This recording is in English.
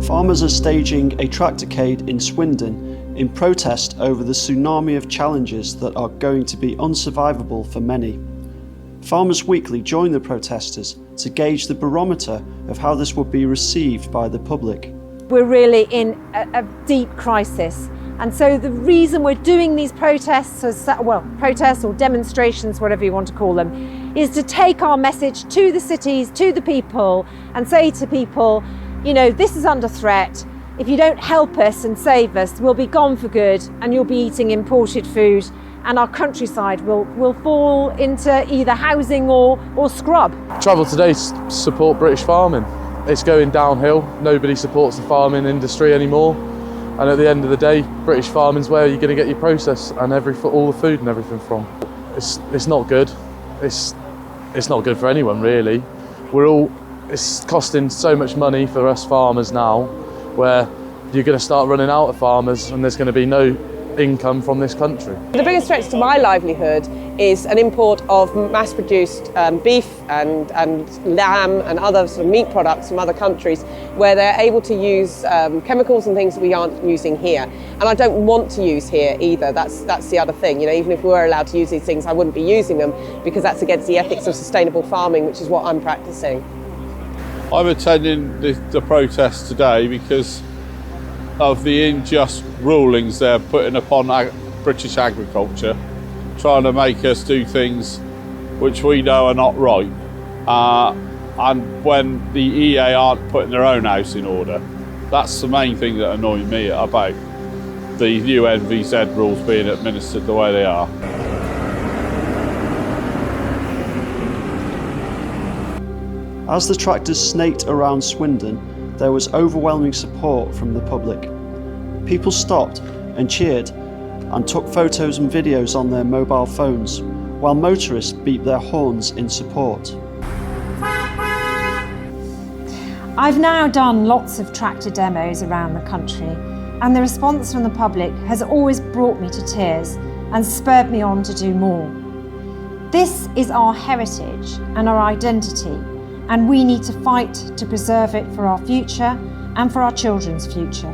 Farmers are staging a tractorcade in Swindon in protest over the tsunami of challenges that are going to be unsurvivable for many. Farmers Weekly joined the protesters to gauge the barometer of how this would be received by the public. We're really in a deep crisis, and so the reason we're doing these protests or demonstrations, whatever you want to call them, is to take our message to the cities, to the people, and say to people, you know, this is under threat. If you don't help us and save us, we'll be gone for good, and you'll be eating imported food, and our countryside will fall into either housing or scrub. Travel today to support British farming. It's going downhill. Nobody supports the farming industry anymore. And at the end of the day, British farming's where you're going to get your process and all the food and everything from. It's not good. It's not good for anyone really. It's costing so much money for us farmers now, where you're going to start running out of farmers and there's going to be no income from this country. The biggest threat to my livelihood is an import of mass-produced beef and lamb and other sort of meat products from other countries where they're able to use chemicals and things that we aren't using here. And I don't want to use here either. That's the other thing. You know, even if we were allowed to use these things, I wouldn't be using them because that's against the ethics of sustainable farming, which is what I'm practicing. I'm attending the protest today because of the unjust rulings they're putting upon British agriculture, trying to make us do things which we know are not right. And when the EA aren't putting their own house in order, that's the main thing that annoys me about the UNVZ rules being administered the way they are. As the tractors snaked around Swindon, there was overwhelming support from the public. People stopped and cheered and took photos and videos on their mobile phones, while motorists beeped their horns in support. I've now done lots of tractor demos around the country, and the response from the public has always brought me to tears and spurred me on to do more. This is our heritage and our identity, and we need to fight to preserve it for our future and for our children's future.